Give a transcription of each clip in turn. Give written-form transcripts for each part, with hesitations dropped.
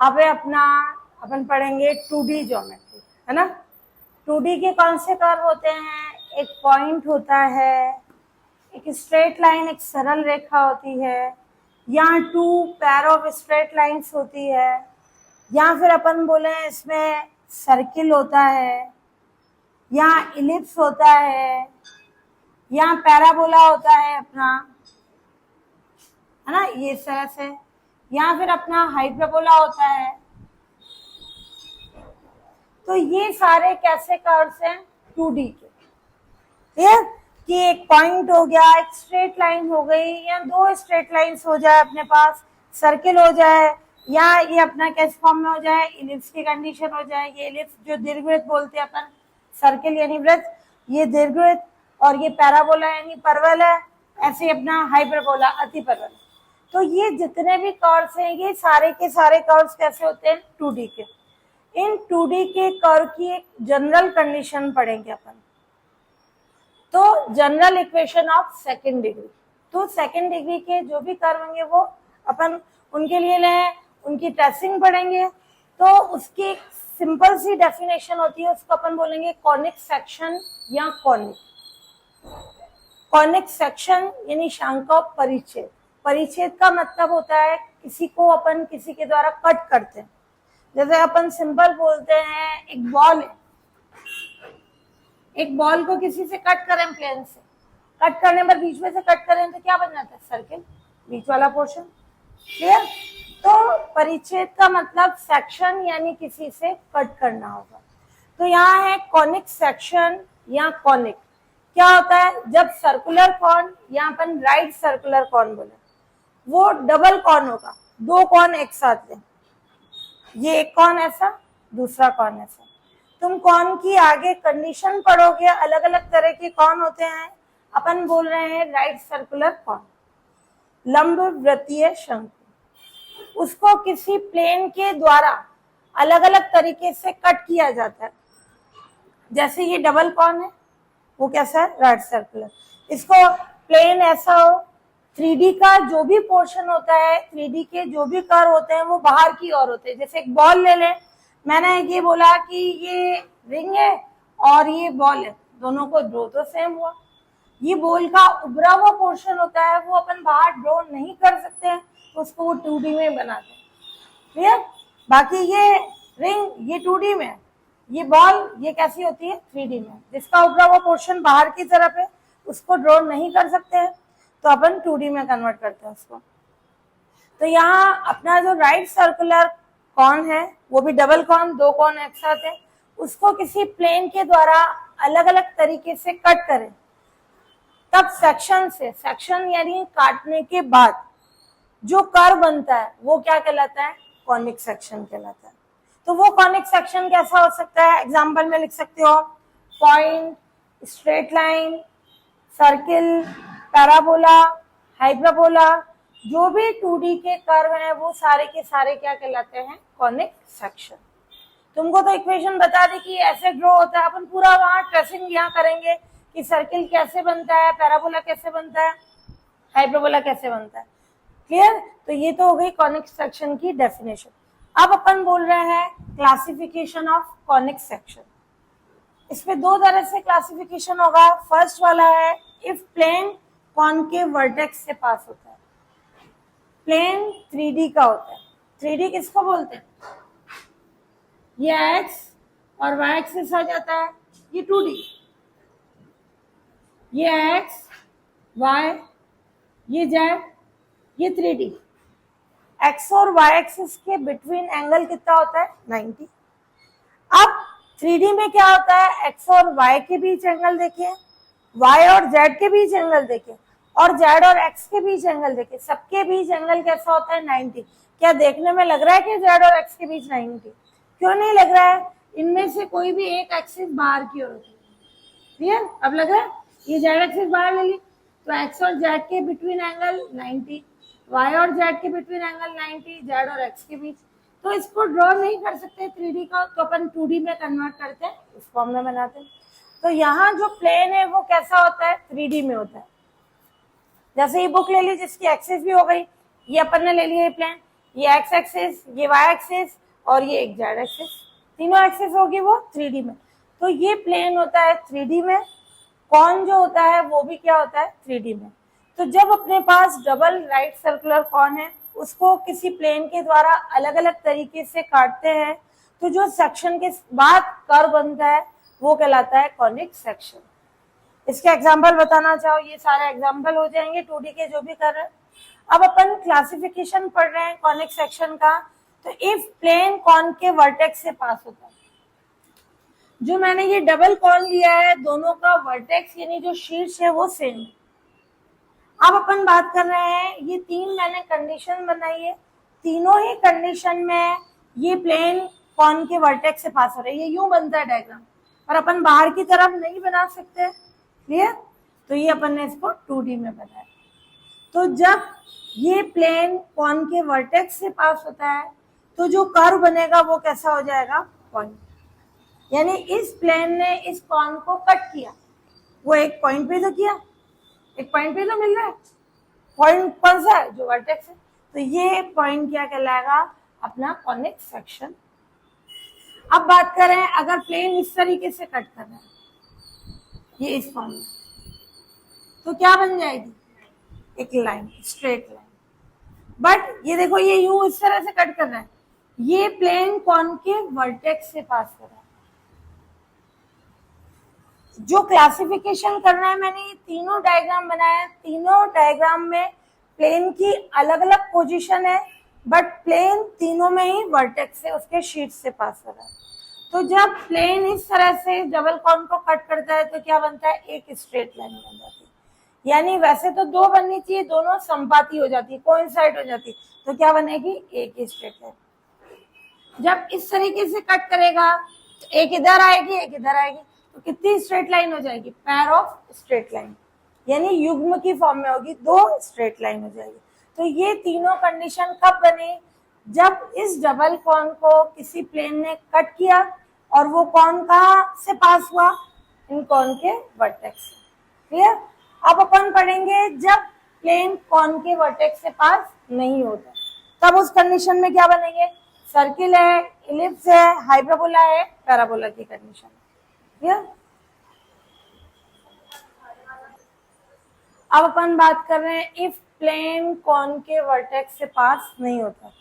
अब अपना अपन पढ़ेंगे 2D ज्योमेट्री, है ना। 2D के कौन से कर्व होते हैं? एक पॉइंट होता है, एक स्ट्रेट लाइन, एक सरल रेखा होती है, या 2 पेयर ऑफ स्ट्रेट लाइंस होती है, या फिर अपन बोले इसमें सर्किल होता है, या इलिप्स होता है, या पैराबोला होता है अपना, है ना, ये तरह से, या फिर अपना हाइपरबोला होता है। तो ये सारे कैसे कर्व्स हैं? 2D के। क्लियर कि एक पॉइंट हो गया, एक स्ट्रेट लाइन हो गई, या 2 स्ट्रेट लाइंस हो जाए अपने पास, सर्किल हो जाए, या ये अपना कैसे फॉर्म में हो जाए, इलिप्स की कंडीशन हो जाए। ये इलिप्स जो दीर्घवृत्त बोलते हैं अपन, सर्किल यानी वृत्त, ये दीर्घवृत्त, और ये पैराबोला यानी परवल है। ऐसे अपना हाइपरबोला अति परवल। तो ये जितने भी कर्व्स हैं, ये सारे के सारे कर्व्स कैसे होते हैं? 2D के। इन 2D के कर्व की एक जनरल कंडीशन पढ़ेंगे अपन, तो general equation of second degree. तो सेकंड डिग्री के जो भी कर्व होंगे वो अपन उनके लिए लें, उनकी ट्रेसिंग पढ़ेंगे। तो उसकी सिंपल सी डेफिनेशन होती है, उसको अपन बोलेंगे कॉनिक सेक्शन या कॉनिक। कॉनिक सेक्शन यानी शांका परिच्छेद। परिच्छेद का मतलब होता है किसी को अपन किसी के द्वारा कट करते हैं। जैसे अपन सिंपल बोलते हैं एक बॉल है, एक बॉल को किसी से कट करें प्लेन से, कट करने पर बीच में से कट करें तो क्या बन जाता है? सर्किल, बीच वाला पोर्शन। क्लियर? तो परिच्छेद का मतलब सेक्शन यानी किसी से कट करना होगा। तो यहाँ है कॉनिक सेक्शन या कॉनिक। क्या होता है? जब सर्कुलर कॉन, यहाँ अपन राइट सर्कुलर कॉन बोले, वो डबल कॉन होगा, 2 कॉन एक साथ लें, ये एक कॉन ऐसा, दूसरा कॉन ऐसा। तुम कॉन की आगे कंडीशन पढ़ोगे, अलग अलग तरह के कॉन होते हैं। अपन बोल रहे हैं राइट सर्कुलर कॉन, लंब वृत्तीय शंकु। उसको किसी प्लेन के द्वारा अलग अलग तरीके से कट किया जाता है। जैसे ये डबल कॉन है, वो कैसा है? Right circular. इसको प्लेन ऐसा हो, 3D का जो भी पोर्शन होता है, 3D के जो भी कर्व होते हैं वो बाहर की ओर होते हैं। जैसे एक बॉल ले लें, मैंने ये बोला कि ये रिंग है और ये बॉल है, दोनों को ड्रॉ तो सेम हुआ। ये बॉल का उभरा हुआ पोर्शन होता है, वो अपन बाहर ड्रॉ नहीं कर सकते हैं, तो उसको वो 2D में बनाते हैं। क्लियर? बाकी ये रिंग ये 2D में, ये बॉल ये कैसी होती है? 3D में। जिसका उभरा हुआ पोर्शन बाहर की तरफ है उसको ड्रॉ नहीं कर सकते हैं, तो अपन 2D में कन्वर्ट करते हैं उसको। तो यहाँ अपना जो राइट सर्कुलर कॉन है, वो भी डबल कॉन, 2 कॉन एक साथ है, उसको किसी प्लेन के द्वारा अलग अलग तरीके से कट करें, तब सेक्शन से, सेक्शन यानी काटने के बाद जो कर्व बनता है वो क्या कहलाता है? कॉनिक सेक्शन कहलाता है। तो वो कॉनिक सेक्शन कैसा हो सकता है? एग्जाम्पल में लिख सकते हो, point, straight line, circle, parabola, hyperbola, जो भी 2D के कर्व हैं वो सारे के सारे क्या कहलाते हैं? Conic section. तुमको तो इक्वेशन बता दी कि ऐसे ड्रॉ होता है, अपन पूरा वहां ट्रेसिंग यहाँ करेंगे कि सर्किल कैसे बनता है, पैराबोला कैसे बनता है, हाइपरबोला कैसे बनता है। क्लियर? तो ये तो हो गई कॉनिक सेक्शन की डेफिनेशन। अब अपन बोल रहे हैं क्लासिफिकेशन ऑफ कॉनिक सेक्शन। इसमें 2 तरह से क्लासिफिकेशन होगा। फर्स्ट वाला है इफ प्लेन कॉनकेव वर्टेक्स से पास होता है। प्लेन 3D का होता है। 3D किसको बोलते हैं? ये x और y एक्सिस आ जाता है, ये 2D। ये x, y, ये z, ये 3D। x और y एक्सिस के बिटवीन एंगल कितना होता है? 90। अब 3D में क्या होता है? x और y के बीच एंगल देखिए, y और z के बीच एंगल देखिए, और z और x के बीच एंगल देखिए। सबके बीच एंगल कैसा होता है? 90। क्या देखने में लग रहा है कि z और x के बीच 90? क्यों नहीं लग रहा है? इनमें से कोई भी एक एक्सिस बाहर की ओर होती है। क्लियर? अब लग रहा है? ये z एक्सिस बाहर ले ली, तो x और z के बिटवीन एंगल 90, y और z के बिटवीन एंगल 90, z और x के बीच। तो इसको ड्रॉ नहीं कर सकते 3D का, तो अपन 2D में कन्वर्ट करते हैं, इस फॉर्म में बनाते हैं। तो यहाँ जो प्लेन है वो कैसा होता है? 3D में होता है। जैसे ये बुक ले ली जिसकी एक्सिस भी हो गई, ये अपन ने ले लिया ये प्लेन, ये एक्स एक्सिस, ये वाई एक्सिस और ये एक जेड एक्सिस, तीनों एक्सिस होगी वो 3D में। तो ये प्लेन होता है 3D में, कॉन जो होता है वो भी क्या होता है 3D में। तो जब अपने पास डबल राइट सर्कुलर कॉन है, उसको किसी प्लेन के द्वारा अलग अलग तरीके से काटते हैं, तो जो सेक्शन के बाद कर्व बनता है वो कहलाता है कॉनिक सेक्शन। इसके एग्जाम्पल बताना चाहो, ये सारे एग्जाम्पल हो जाएंगे 2D के जो भी कर रहे हैं। अब अपन क्लासिफिकेशन पढ़ रहे हैं कॉनिक सेक्शन का। तो इफ प्लेन कॉन के वर्टेक्स से पास होता है, जो मैंने ये डबल कॉन लिया है, दोनों का वर्टेक्स यानी जो शीर्ष है वो सेम। अब अपन बात कर रहे हैं, ये तीन मैंने कंडीशन बनाई है, तीनों ही कंडीशन में ये प्लेन कॉन के वर्टेक्स से पास हो रहा है। ये यूं बनता है डायग्राम, और अपन बाहर की तरफ नहीं बना सकते, क्लियर। तो ये अपन ने इसको 2D में बनाया। तो जब ये प्लेन कॉन के वर्टेक्स से पास होता है, तो जो कर्व बनेगा वो कैसा हो जाएगा, पॉइंट। यानी इस प्लेन ने इस कॉन को कट किया, वो एक पॉइंट पे तो किया, एक पॉइंट पे तो मिल रहा है, पॉइंट कौन सा है, जो वर्टेक्स है। तो ये पॉइंट क्या कहलाएगा, अपना कॉनिक सेक्शन। अब बात करें, अगर प्लेन इस तरीके से कट कर रहा है, ये इस फॉर्म में, तो क्या बन जाएगी, एक लाइन, स्ट्रेट लाइन। बट ये देखो, ये यूं इस तरह से कट कर रहा है, ये प्लेन कॉन के वर्टेक्स से पास कर रहा है। जो क्लासिफिकेशन करना है, मैंने ये तीनों डायग्राम बनाया, तीनों डायग्राम में प्लेन की अलग अलग पोजीशन है, बट प्लेन तीनों में ही वर्टेक्स से उसके शीर्ष से पास हो रहा है। तो जब प्लेन इस तरह से डबल कॉन को कट करता है, तो क्या बनता है, एक स्ट्रेट लाइन बन जाती है। यानी वैसे तो दो बननी चाहिए, दोनों संपाती हो जाती है, कोइंसाइड हो जाती है, तो क्या बनेगी, एक ही स्ट्रेट लाइन। जब इस तरीके से कट करेगा, तो एक इधर आएगी, एक इधर आएगी, तो कितनी स्ट्रेट लाइन हो जाएगी, पैर ऑफ स्ट्रेट लाइन, यानी युग्म की फॉर्म में होगी, दो स्ट्रेट लाइन हो जाएगी। तो ये तीनों कंडीशन कब बनी, जब इस डबल कॉन को किसी प्लेन ने कट किया, और वो कॉन कहाँ से पास हुआ, इन कॉन के वर्टेक्स से, क्लियर। अब अपन पढ़ेंगे जब प्लेन कॉन के वर्टेक्स से पास नहीं होता, तब उस कंडीशन में क्या बनेंगे, सर्किल है, इलिप्स है, हाइपरबोला है, पैराबोला की कंडीशन, क्लियर। अब अपन बात कर रहे हैं, इफ प्लेन कॉन के वर्टेक्स से पास नहीं होता,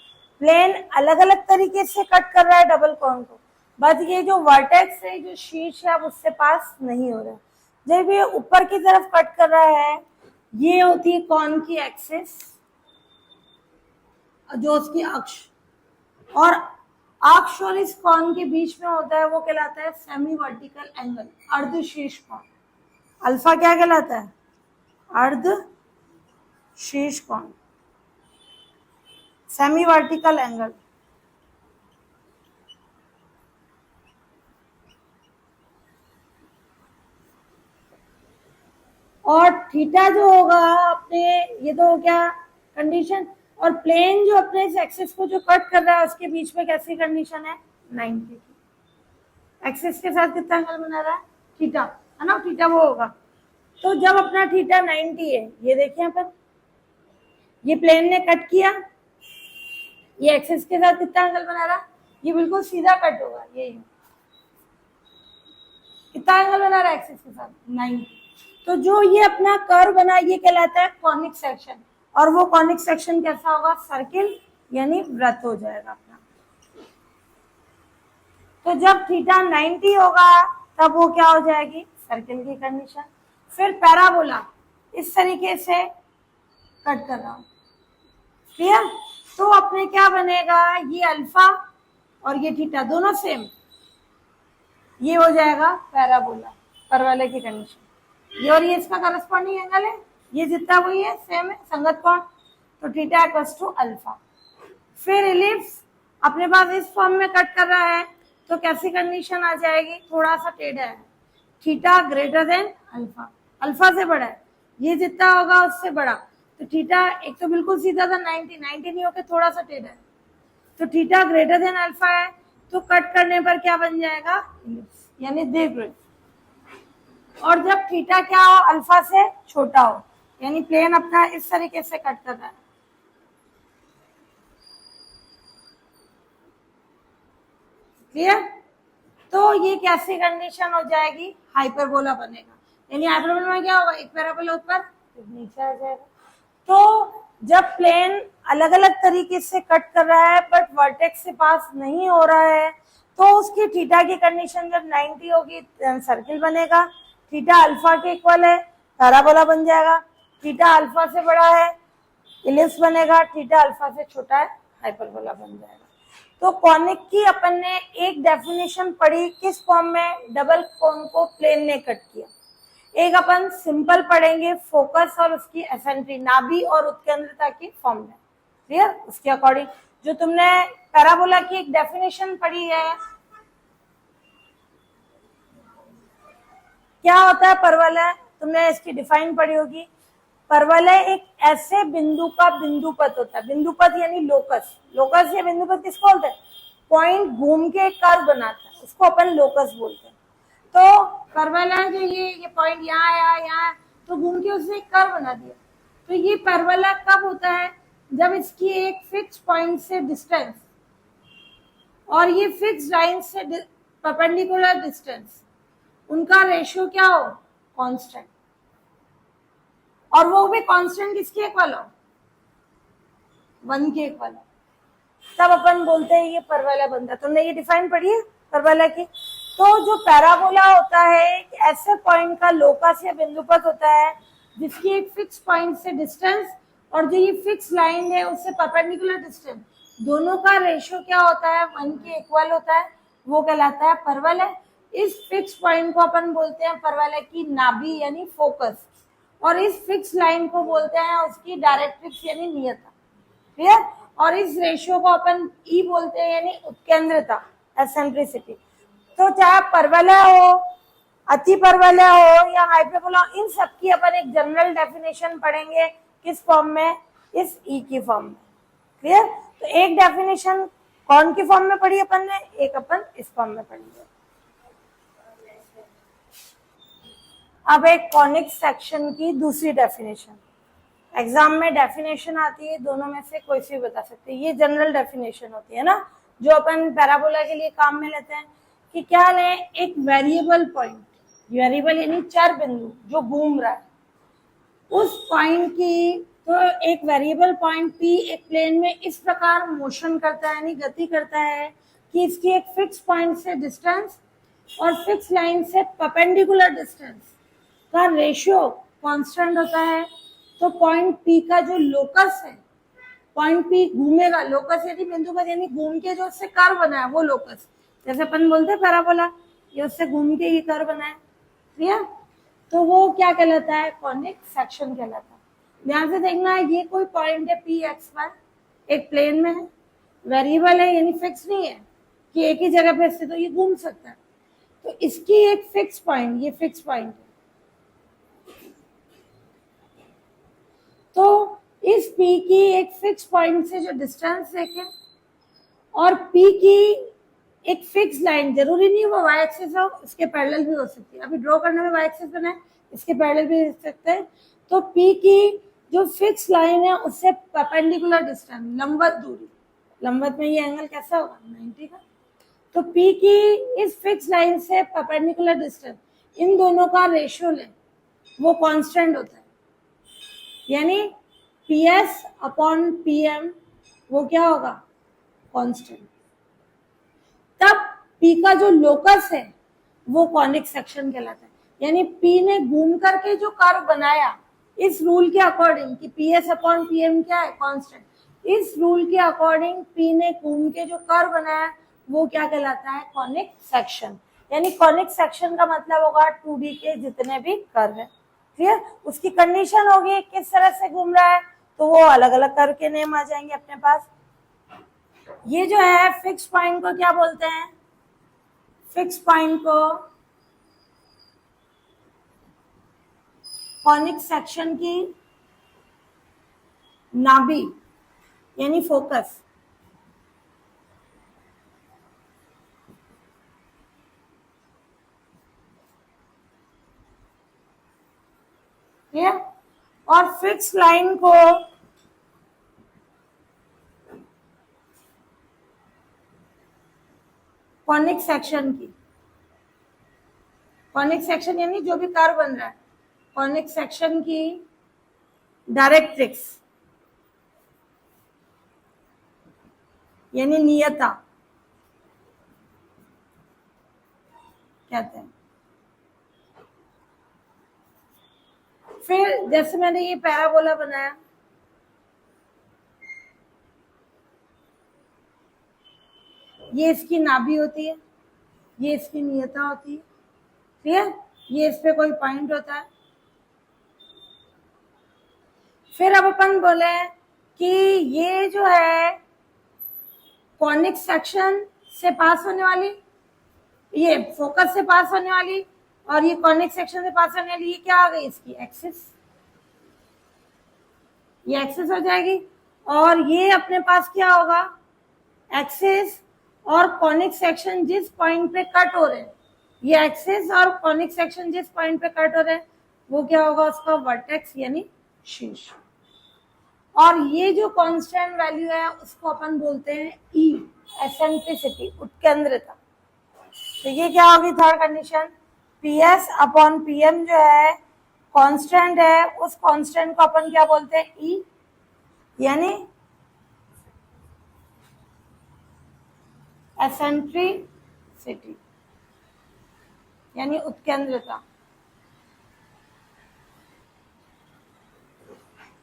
प्लेन अलग अलग तरीके से कट कर रहा है डबल कॉन को, बस ये जो वर्टेक्स है, जो शीर्ष है, अब उससे पास नहीं हो रहा है। जब ये ऊपर की तरफ कट कर रहा है, ये होती है कॉन की एक्सिस, जो उसकी अक्ष, और अक्ष और इस कॉन के बीच में होता है, वो कहलाता है सेमी वर्टिकल एंगल, अर्ध शीर्ष कोण। अल्फा क्या कहलाता है, अर्ध शीर्ष कोण, सेमी वर्टिकल एंगल। और थीटा जो होगा अपने, ये तो हो गया कंडीशन, और प्लेन जो अपने इस एक्सिस को जो कट कर रहा है, उसके बीच में कैसी कंडीशन है, 90 की। एक्सिस के साथ कितना एंगल बना रहा है, थीटा, है ना, थीटा वो होगा। तो जब अपना थीटा 90 है, ये देखिए अपन, ये प्लेन ने कट किया, ये एक्सिस के साथ कितना एंगल बना रहा है, ये बिल्कुल सीधा कट होगा, ये कितना एंगल बना रहा है एक्सिस के साथ, 90। तो जो ये अपना कर्व बना, ये कहलाता है कॉनिक सेक्शन, और वो कॉनिक सेक्शन कैसा होगा, सर्किल, यानी वृत्त हो जाएगा अपना। तो जब थीटा 90 होगा, तब वो क्या हो जाएगी, सर्किल की कंडीशन। फिर पैराबोला इस तरीके से कट कर रहा हूं, क्लियर। तो अपने क्या बनेगा, ये अल्फा और ये थीटा दोनों सेम, ये हो जाएगा पैराबोला, परवलय की कंडीशन। ये और ये इसका करस्पॉन्डिंग एंगल है, ये जितना वही है, सेम है, संगत कोण, तो थीटा इक्वल्स टू अल्फा। फिर इलिप्स अपने पास इस फॉर्म में कट कर रहा है, तो कैसी कंडीशन आ जाएगी, थोड़ा सा टेढ़ा है, theta greater than alpha, alpha से बड़ा है, ये जितना होगा उससे बड़ा, तो थीटा एक तो बिल्कुल सीधा था 90 नहीं होकर थोड़ा सा टेढ़ा है, तो थीटा ग्रेटर देन अल्फा है, तो कट करने पर क्या बन जाएगा, इलिप्स, यानी दीर्घवृत्त। और जब थीटा क्या हो, अल्फा से छोटा हो, यानी प्लेन अपना इस तरीके से कट कर रहा है, क्लियर? तो ये कैसी कंडीशन हो जाएगी, हाइपरबोला बनेगा। यानी हाइपरबोला में क्या होगा, एक पैराबोला ऊपर नीचे आ जाएगा। तो जब प्लेन अलग अलग तरीके से कट कर रहा है बट वर्टेक्स से पास नहीं हो रहा है, तो उसकी थीटा की कंडीशन जब 90 होगी सर्किल बनेगा, थीटा अल्फा के इक्वल है पैराबोला बन जाएगा, थीटा अल्फा से बड़ा है इलिप्स बनेगा, थीटा अल्फा से छोटा है हाइपरबोला बन जाएगा। तो कॉनिक की अपन ने एक डेफिनेशन पढ़ी किस फॉर्म में, डबल कोन को प्लेन ने कट किया। एक अपन सिंपल पढ़ेंगे फोकस और उसकी एसेंट्री, नाभि और उत्केंद्रता की फॉर्म में। क्लियर? उसके अकॉर्डिंग जो तुमने पैराबोला की एक डेफिनेशन पढ़ी है, क्या होता है परवलय, तुमने इसकी डिफाइन पढ़ी होगी। परवलय एक ऐसे बिंदु का बिंदुपथ होता है, बिंदुपथ यानी लोकस, लोकस या बिंदुपथ किसको बोलते हैं, पॉइंट घूम के कर्व बनाता है, उसको अपन लोकस बोलते हैं। तो परवलय जो ये पॉइंट यहाँ आया, यहाँ तो घूम के उसने एक कर्व बना दिया। तो ये परवलय कब होता है, जब इसकी एक फिक्स पॉइंट से डिस्टेंस और ये फिक्स लाइन से परपेंडिकुलर डिस्टेंस, उनका रेशियो क्या हो, कांस्टेंट, और वो भी कांस्टेंट किसके इक्वल हो, 1 के इक्वल हो, तब अपन बोलते हैं ये परवलय बनता है। तुमने ये डिफाइन पढ़ी है परवलय की। तो जो पैराबोला होता है एक ऐसे पॉइंट का लोकस या बिंदुपथ होता है जिसकी एक फिक्स पॉइंट से डिस्टेंस और जो ये फिक्स लाइन है उससे परपेंडिकुलर डिस्टेंस, दोनों का रेशियो क्या होता है, 1 के इक्वल होता है, वो कहलाता है परवलय। इस फिक्स पॉइंट को अपन बोलते हैं परवलय की नाभि यानी फोकस, और इस फिक्स लाइन को बोलते हैं उसकी डायरेक्ट्रिक्स यानी नियता। क्लियर? और इस रेशियो को अपन ई बोलते हैं यानी उत्केंद्रता, एसेंट्रिसिटी। तो चाहे परवलय हो, अति परवलय हो या हाइपरबोला, इन सब की अपन एक जनरल डेफिनेशन पढ़ेंगे किस फॉर्म में, इस ई की फॉर्म में। क्लियर? तो एक डेफिनेशन कौन की फॉर्म में पढ़ी अपन ने, एक अपन इस फॉर्म में पढ़ेंगे। अब एक कॉनिक सेक्शन की दूसरी डेफिनेशन, एग्जाम में डेफिनेशन आती है, दोनों में से कोई सी बता सकते हैं। ये जनरल डेफिनेशन होती है ना, जो अपन पैराबोला के लिए काम में लेते हैं कि क्या लें, एक वेरिएबल पॉइंट, वेरिएबल यानी चर बिंदु जो घूम रहा है, उस पॉइंट की, तो एक वेरिएबल पॉइंट पी एक प्लेन में इस प्रकार मोशन करता है यानी गति करता है कि इसकी एक फिक्स पॉइंट से डिस्टेंस और फिक्स लाइन से परपेंडिकुलर डिस्टेंस का रेशियो कांस्टेंट होता है। तो पॉइंट पी का जो लोकस है, पॉइंट पी घूमेगा, लोकस यानी बिंदुपथ यानी घूम के जो उससे कर्व बना है वो लोकस, जैसे अपन बोलते हैं पैराबोला, ये उससे घूम के ये कर्व बना है। क्लियर? तो वो क्या कहलाता है, कॉनिक सेक्शन कहलाता है। ध्यान से देखना है, ये कोई पॉइंट है पी एक्स वाई, एक प्लेन में है, वेरिएबल है यानी फिक्स नहीं है कि एक ही जगह पे स्थित, तो ये घूम सकता है। तो इसकी एक फिक्स पॉइंट, ये फिक्स पॉइंट है, तो इस P की एक फिक्स पॉइंट से जो डिस्टेंस देखें और P की एक फिक्स लाइन, जरूरी नहीं वो वाई एक्सिस हो, इसके पैरेलल भी हो सकती है। अभी ड्रॉ करने में वाई एक्सिस बना है, इसके पैरेलल भी हो सकते हैं। तो P की जो फिक्स लाइन है उससे परपेंडिकुलर डिस्टेंस, लंबवत दूरी, लंबवत में ये एंगल कैसा होगा, 90 का। तो P की इस फिक्स लाइन से परपेंडिकुलर डिस्टेंस, इन दोनों का रेशियो लें, वो कांस्टेंट होता है, यानी PS अपॉन PM वो क्या होगा, कांस्टेंट। तब P का जो लोकस है वो कॉनिक सेक्शन कहलाता है, यानी P ने घूम करके जो कर्व बनाया इस रूल के अकॉर्डिंग कि PS अपॉन PM क्या है, कांस्टेंट, इस रूल के अकॉर्डिंग P ने घूम के जो कर्व बनाया वो क्या कहलाता है, कॉनिक सेक्शन। यानी कॉनिक सेक्शन का मतलब होगा 2D के जितने भी कर्व है। क्लियर? उसकी कंडीशन होगी किस तरह से घूम रहा है, तो वो अलग अलग कर्व के नेम आ जाएंगे अपने पास। ये जो है फिक्स पॉइंट को क्या बोलते हैं, फिक्स पॉइंट को कॉनिक सेक्शन की नाभि यानी फोकस। और फिक्स लाइन को कॉनिक सेक्शन की, कॉनिक सेक्शन यानी जो भी कर्व बन रहा है, कॉनिक सेक्शन की डायरेक्ट्रिक्स यानी नियता कहते हैं। फिर जैसे मैंने ये पैराबोला बनाया, ये इसकी नाभि होती है, ये इसकी नियता होती है, क्लियर? ये इस पे कोई पॉइंट होता है। फिर अब अपन बोले कि ये जो है कॉनिक सेक्शन से पास होने वाली, ये फोकस से पास होने वाली, और ये कॉनिक सेक्शन से पास होने वाली, ये क्या आ गई इसकी एक्सिस, ये एक्सिस हो जाएगी। और ये अपने पास क्या होगा, एक्सिस और कॉनिक सेक्शन जिस पॉइंट पे कट हो रहे हैं, ये एक्सिस और कॉनिक सेक्शन जिस पॉइंट पे कट हो रहे हैं वो क्या होगा, उसका वर्टेक्स यानी शीर्ष। और ये जो कांस्टेंट वैल्यू है उसको अपन बोलते हैं ई, एसेंट्रिसिटी, उत्केंद्रता। तो ये क्या होगी third condition, PS upon PM जो है कांस्टेंट है, उस कांस्टेंट को अपन क्या बोलते हैं, ई, यानी एसेंट्रिसिटी यानी उत्केंद्रता।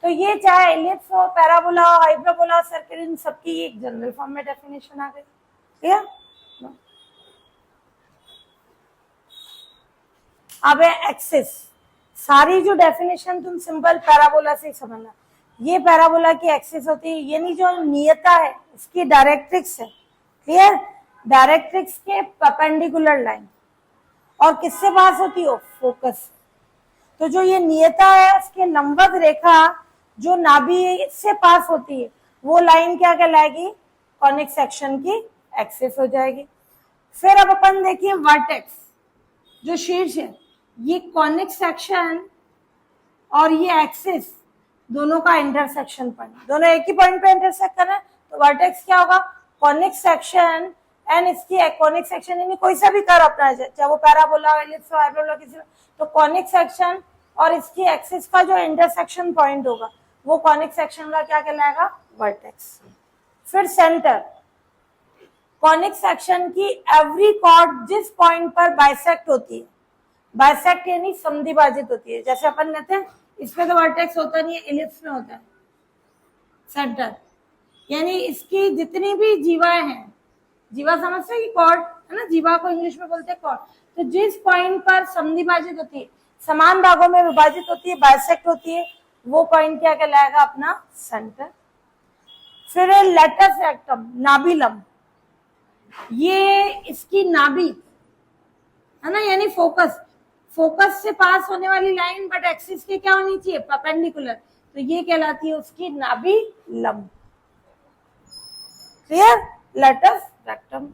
तो ये चाहे एलिप्स हो, पैराबोला हो, हाइपरबोला, सर्किल, इन सबकी एक जनरल फॉर्म में डेफिनेशन आ गई, क्लियर? अब है एक्सिस। सारी जो डेफिनेशन तुम सिंपल पैराबोला से ही समझना। ये पैराबोला की एक्सिस होती है, यानी जो नियता है उसकी डायरेक्ट्रिक्स है, क्लियर? डायरेक्ट्रिक्स के परपेंडिकुलर लाइन, और किससे पास होती हो, फोकस। तो जो ये नियता है उसके लंबवत रेखा जो नाभि से पास होती है वो लाइन क्या कहलाएगी, कॉनिक सेक्शन की एक्सिस हो जाएगी। फिर अब अपन देखिए वर्टेक्स, जो शीर्ष है, ये कॉनिक सेक्शन और ये एक्सिस दोनों का इंटरसेक्शन पॉइंट, दोनों एक ही पॉइंट पे इंटरसेक्ट कर रहे हैं, तो वर्टेक्स क्या होगा, कॉनिक सेक्शन एंड इसकी कॉनिक सेक्शन यानी कोई सा भी कर्व अपना है, चाहे वो पैराबोला, एलिप्स, हाइपरबोला, किसी, तो कॉनिक सेक्शन और इसकी एक्सिस का जो इंटरसेक्शन पॉइंट होगा वो कॉनिक सेक्शन का क्या कहलाएगा, वर्टेक्स। फिर सेंटर, कॉनिक सेक्शन की एवरी कॉर्ड जिस पॉइंट पर बाइसेक्ट होती है, बाइसेक्ट यानी समद्विभाजित होती है, जैसे अपन कहते हैं इसमें तो वर्टेक्स होता नहीं है, एलिप्स में होता है सेंटर, यानी इसकी जितनी भी जीवाएं हैं, जीवा समझते हैं कि कॉर्ड है ना, जीवा को इंग्लिश में बोलते हैं कॉर्ड, तो जिस पॉइंट पर समद्विभाजित होती है, समान भागों में विभाजित होती है, बाइसेक्ट होती है, वो पॉइंट क्या कहलाएगा, अपना सेंटर। फिर लेटस रेक्टम, नाभि लंब, ये इसकी नाभि है ना, यानी फोकस, फोकस से पास होने वाली लाइन बट एक्सिस के क्या होनी चाहिए, परपेंडिकुलर, तो ये कहलाती है उसकी नाभि लंब, क्लियर? Latus rectum.